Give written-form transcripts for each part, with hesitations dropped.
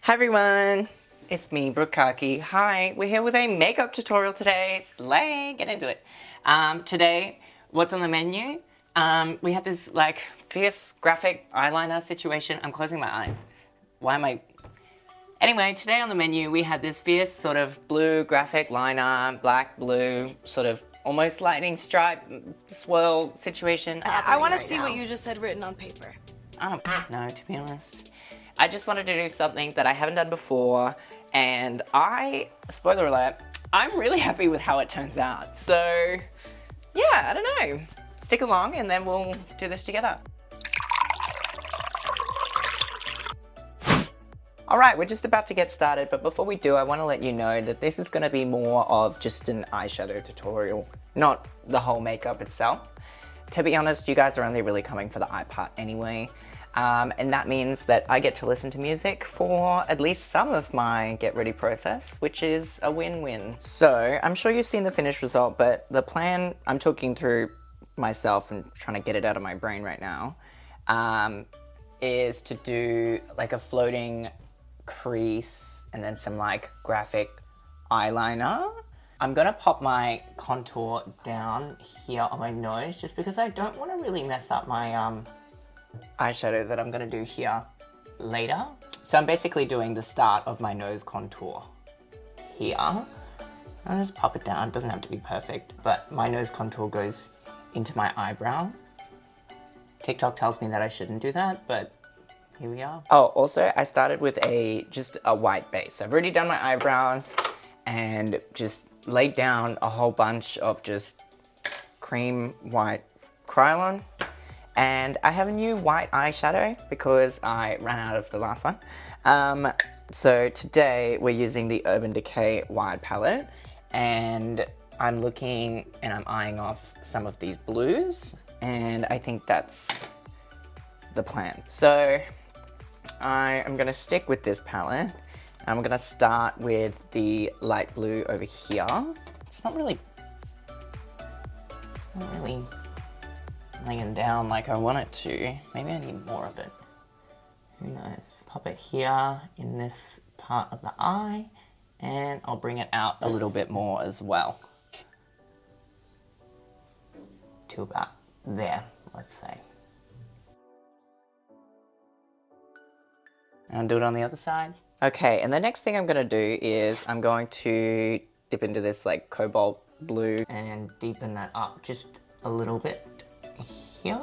Hi everyone, it's me, Brooke. Hi, we're here with a makeup tutorial today. Slay, get into it. Today, what's on the menu? We have this like fierce graphic eyeliner situation. I'm closing my eyes. Why am I? Anyway, today on the menu we had this fierce sort of blue graphic liner, black, blue, sort of almost lightning stripe swirl situation. I want to see what you just said written on paper. I don't know, to be honest. I just wanted to do something that I haven't done before, and spoiler alert, I'm really happy with how it turns out. So, yeah, I don't know. Stick along and then we'll do this together. Alright, we're just about to get started, but before we do, I want to let you know that this is going to be more of just an eyeshadow tutorial, not the whole makeup itself. To be honest, you guys are only really coming for the eye part anyway. And that means that I get to listen to music for at least some of my get ready process, which is a win-win. So I'm sure you've seen the finished result, but the plan I'm talking through myself and trying to get it out of my brain right now, is to do like a floating crease and then some like graphic eyeliner. I'm gonna pop my contour down here on my nose just because I don't want to really mess up my eyeshadow that I'm gonna do here later. So I'm basically doing the start of my nose contour here. I'll just pop it down. It doesn't have to be perfect, but my nose contour goes into my eyebrow. TikTok tells me that I shouldn't do that, but here we are. Oh, also I started with just a white base. I've already done my eyebrows and just laid down a whole bunch of just cream white Kryolan. And I have a new white eyeshadow because I ran out of the last one. So today we're using the Urban Decay wide palette, and I'm looking and I'm eyeing off some of these blues, and I think that's the plan. So I am gonna stick with this palette. I'm gonna start with the light blue over here. It's not really laying down like I want it to. Maybe I need more of it. Who knows? Pop it here in this part of the eye, and I'll bring it out a little bit more as well. To about there, let's say. And I'll do it on the other side. Okay, and the next thing I'm gonna do is I'm going to dip into this like cobalt blue and deepen that up just a little bit here.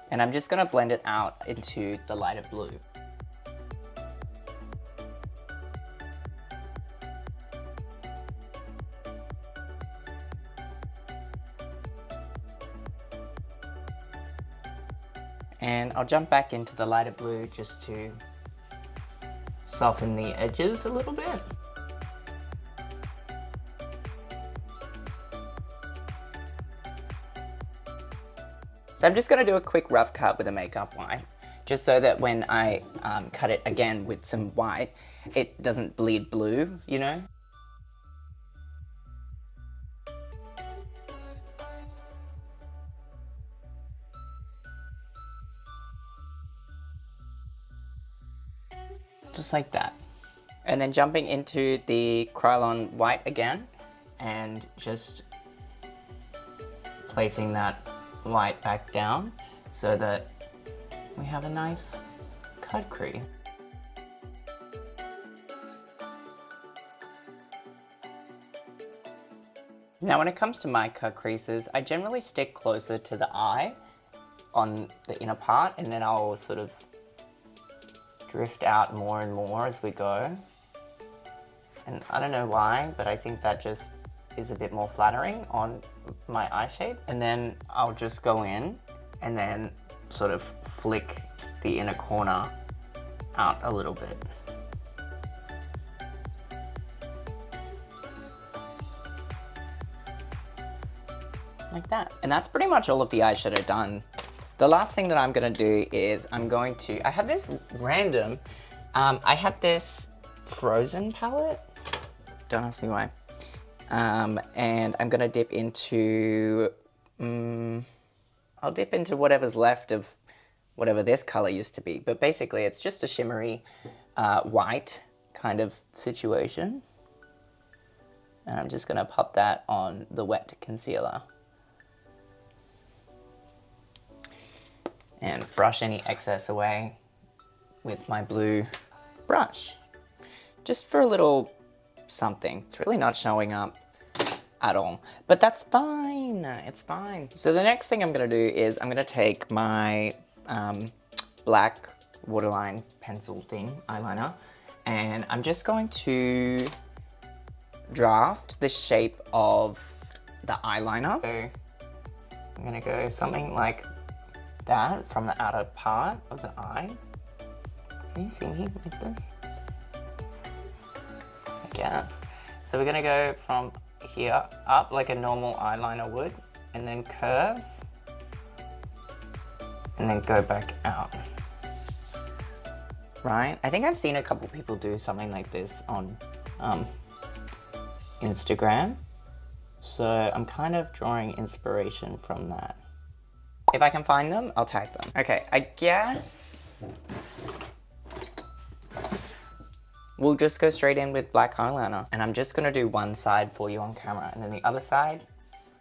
And I'm just gonna blend it out into the lighter blue. And I'll jump back into the lighter blue just to soften the edges a little bit. So I'm just going to do a quick rough cut with a makeup wipe, just so that when I cut it again with some white, it doesn't bleed blue, you know? Just like that. And then jumping into the Kryolan white again and just placing that white back down so that we have a nice cut crease. Now when it comes to my cut creases, I generally stick closer to the eye on the inner part, and then I'll sort of drift out more and more as we go. And I don't know why, but I think that just is a bit more flattering on my eye shape. And then I'll just go in and then sort of flick the inner corner out a little bit. Like that. And that's pretty much all of the eyeshadow done. The last thing that I'm gonna do is I have this random, I have this Frozen palette. Don't ask me why. And I'm gonna dip into, I'll dip into whatever's left of whatever this color used to be. But basically it's just a shimmery white kind of situation. And I'm just gonna pop that on the wet concealer. And brush any excess away with my blue brush. Just for a little something. It's really not showing up at all, but that's fine, it's fine. So the next thing I'm gonna do is I'm gonna take my black waterline pencil thing, eyeliner, and I'm just going to draft the shape of the eyeliner. So I'm gonna go something like that from the outer part of the eye. Can you see me like this? I guess. So we're gonna go from here up like a normal eyeliner would, and then curve, and then go back out. Right? I think I've seen a couple people do something like this on Instagram. So I'm kind of drawing inspiration from that. If I can find them, I'll tag them. Okay, I guess we'll just go straight in with black eyeliner. And I'm just gonna do one side for you on camera, and then the other side,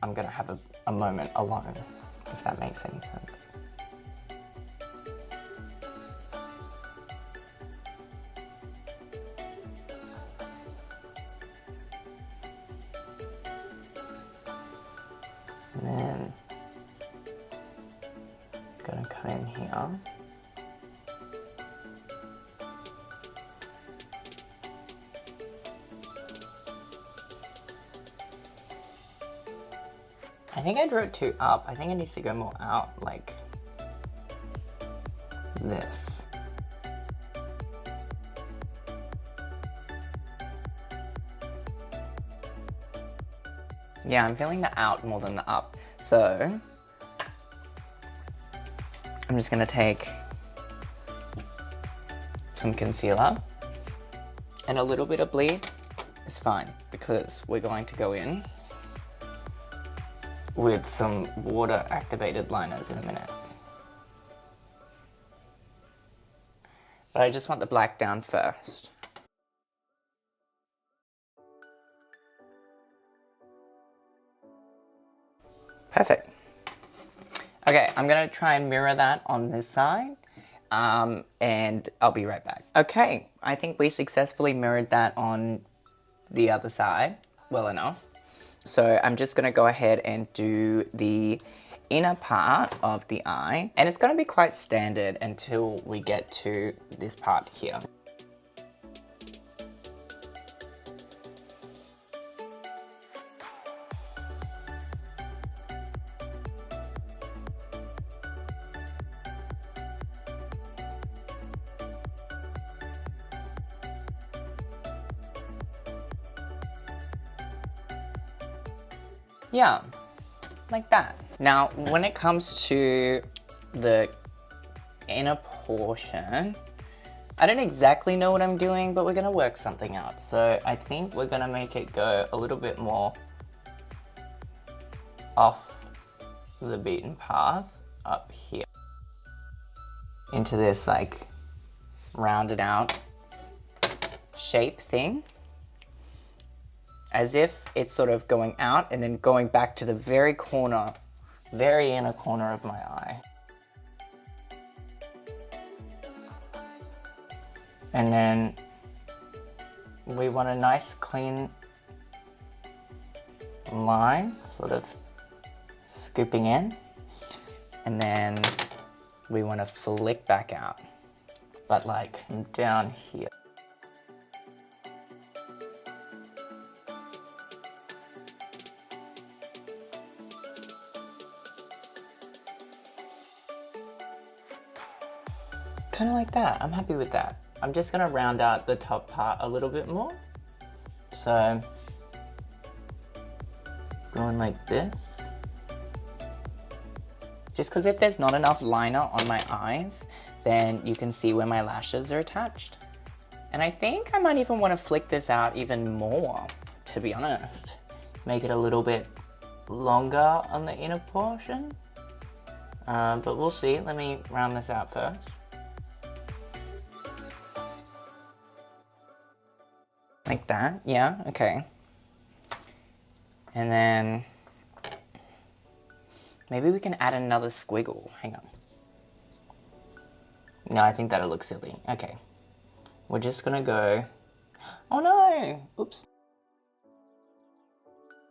I'm gonna have a moment alone, if that makes any sense. And then, gonna cut in here. I think I drew it too up. I think it needs to go more out, like this. Yeah, I'm feeling the out more than the up. So I'm just gonna take some concealer, and a little bit of bleed is fine because we're going to go in with some water activated liners in a minute. But I just want the black down first. Perfect. Okay, I'm gonna try and mirror that on this side, and I'll be right back. Okay, I think we successfully mirrored that on the other side well enough. So I'm just gonna go ahead and do the inner part of the eye, and it's gonna be quite standard until we get to this part here. Yeah, like that. Now, when it comes to the inner portion, I don't exactly know what I'm doing, but we're gonna work something out. So I think we're gonna make it go a little bit more off the beaten path up here into this like rounded out shape thing, as if it's sort of going out and then going back to the very corner, very inner corner of my eye. And then we want a nice clean line, sort of scooping in. And then we want to flick back out, but like down here. Kind of like that. I'm happy with that. I'm just gonna round out the top part a little bit more. So, going like this. Just because if there's not enough liner on my eyes, then you can see where my lashes are attached. And I think I might even want to flick this out even more, to be honest. make it a little bit longer on the inner portion. But we'll see. Let me round this out first. Like that, yeah, okay. And then maybe we can add another squiggle. Hang on. No, I think that'll look silly. Okay. We're just gonna go, oh no, oops.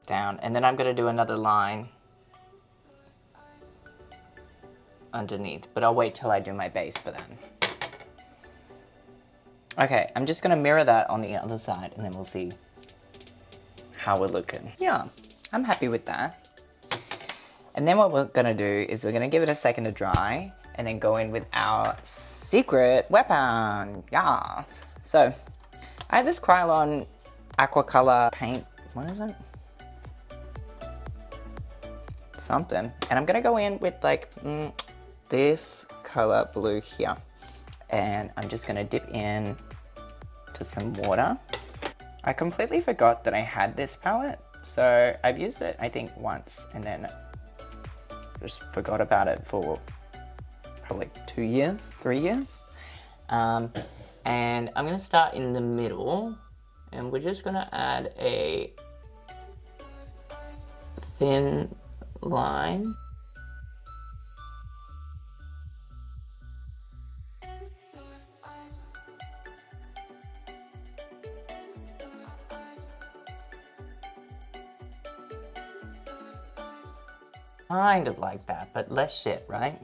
Down, and then I'm gonna do another line underneath, but I'll wait till I do my base for that. Okay, I'm just gonna mirror that on the other side and then we'll see how we're looking. Yeah, I'm happy with that. And then what we're gonna do is we're gonna give it a second to dry and then go in with our secret weapon. Yes. So, I have this Krylon aqua color paint. What is it? Something. And I'm gonna go in with like this color blue here. And I'm just gonna dip in to some water. I completely forgot that I had this palette, so I've used it I think once and then just forgot about it for probably like 2 years, 3 years. And I'm gonna start in the middle and we're just gonna add a thin line. Kind of like that, but less shit, right?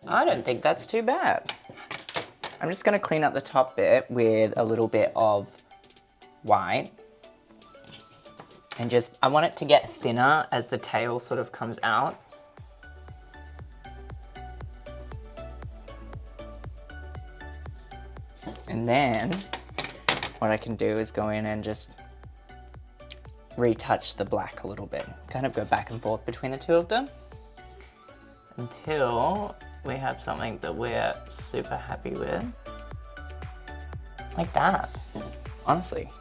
I don't think that's too bad. I'm just gonna clean up the top bit with a little bit of white. And just, I want it to get thinner as the tail sort of comes out. And then what I can do is go in and just retouch the black a little bit. Kind of go back and forth between the two of them until we have something that we're super happy with. Like that, honestly.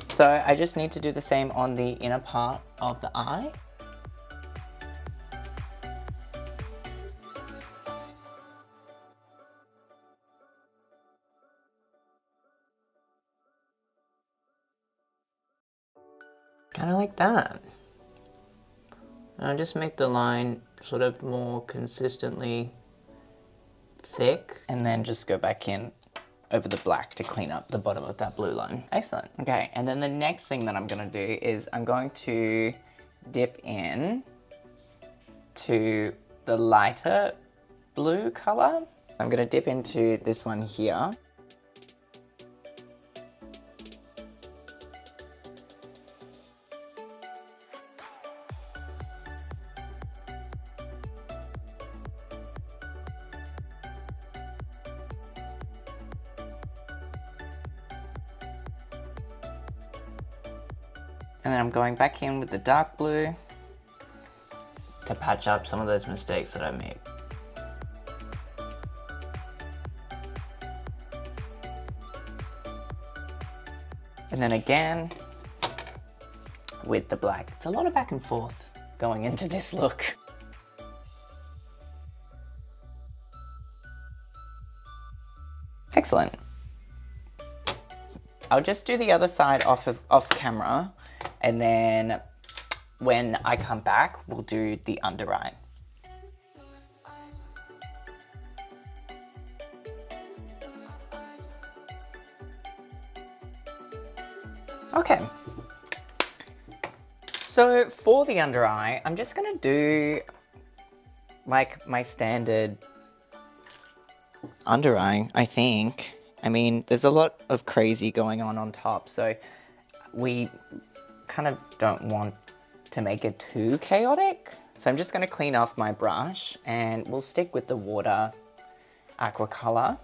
So I just need to do the same on the inner part of the eye. Kind of like that. Now just make the line sort of more consistently thick and then just go back in over the black to clean up the bottom of that blue line. Excellent. Okay, and then the next thing that I'm gonna do is I'm going to dip in to the lighter blue color. I'm gonna dip into this one here. And then I'm going back in with the dark blue to patch up some of those mistakes that I made. And then again with the black. It's a lot of back and forth going into this look. Excellent. I'll just do the other side off camera, and then when I come back, we'll do the under eye. Okay. So for the under eye, I'm just gonna do like my standard under eye, I think. I mean, there's a lot of crazy going on top, so we kind of don't want to make it too chaotic. So I'm just gonna clean off my brush and we'll stick with the water aqua color.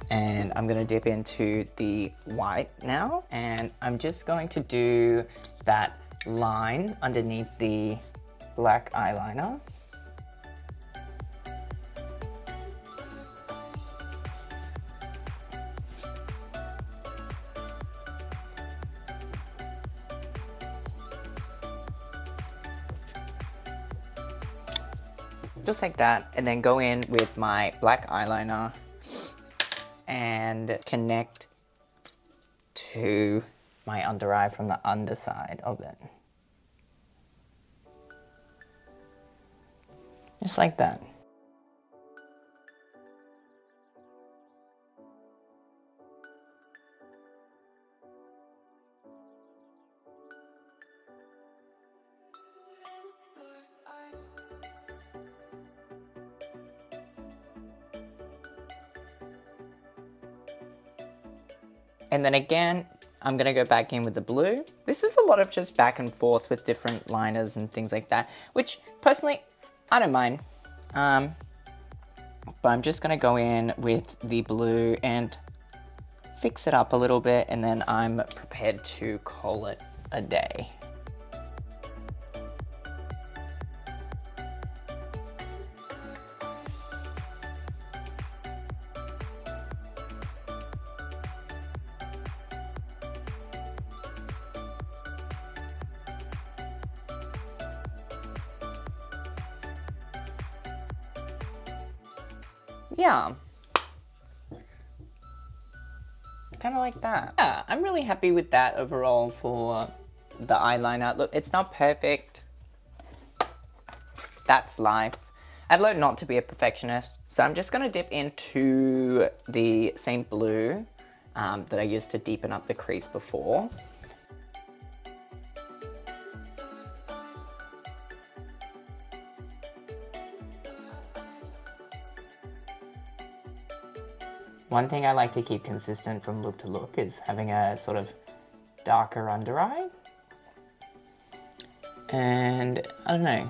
And I'm gonna dip into the white now. And I'm just going to do that line underneath the black eyeliner. just like that, and then go in with my black eyeliner and connect to my under eye from the underside of it. Just like that. And then again, I'm gonna go back in with the blue. This is a lot of just back and forth with different liners and things like that, which personally, I don't mind. But I'm just gonna go in with the blue and fix it up a little bit, and then I'm prepared to call it a day. Yeah. Kind of like that. Yeah, I'm really happy with that overall for the eyeliner. Look, it's not perfect. That's life. I've learned not to be a perfectionist, so I'm just gonna dip into the same blue that I used to deepen up the crease before. One thing I like to keep consistent from look to look is having a sort of darker under eye. And I don't know,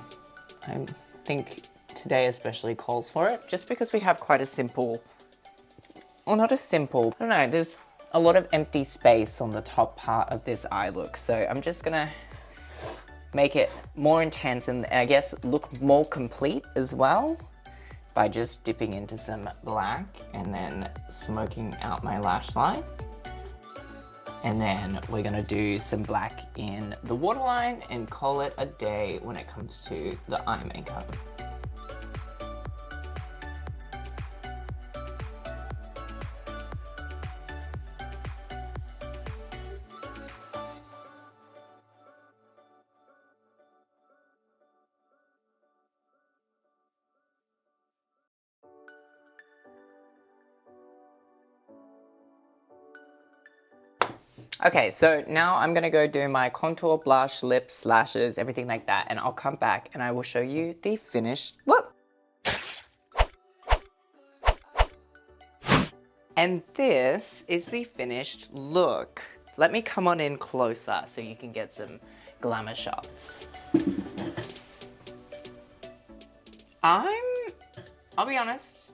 I think today especially calls for it, just because we have quite a simple, well, not a simple, I don't know, there's a lot of empty space on the top part of this eye look. So I'm just gonna make it more intense and I guess look more complete as well, by just dipping into some black and then smoking out my lash line. And then we're gonna do some black in the waterline and call it a day when it comes to the eye makeup. Okay, so now I'm gonna go do my contour, blush, lips, lashes, everything like that, and I'll come back and I will show you the finished look. And this is the finished look. Let me come on in closer so you can get some glamour shots. I'll be honest,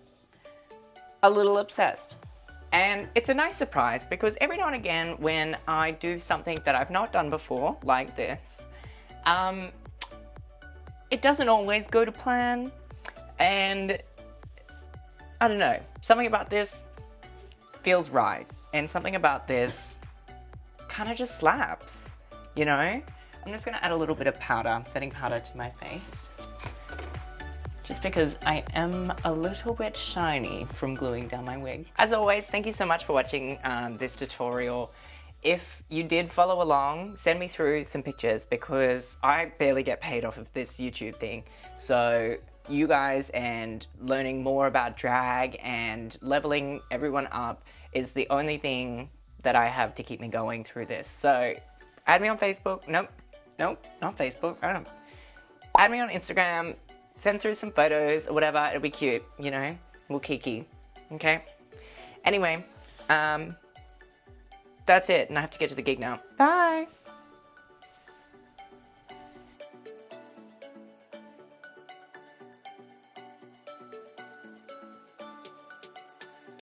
a little obsessed. And it's a nice surprise because every now and again when I do something that I've not done before, like this, it doesn't always go to plan. And I don't know, something about this feels right. And something about this kind of just slaps, you know? I'm just gonna add a little bit of powder, setting powder to my face. Just because I am a little bit shiny from gluing down my wig. As always, thank you so much for watching this tutorial. If you did follow along, send me through some pictures because I barely get paid off of this YouTube thing. So you guys and learning more about drag and leveling everyone up is the only thing that I have to keep me going through this. So add me on Facebook. Nope, not Facebook. I don't. Add me on Instagram. Send through some photos or whatever, it'll be cute, you know? We'll kiki, okay? Anyway, that's it, and I have to get to the gig now. Bye!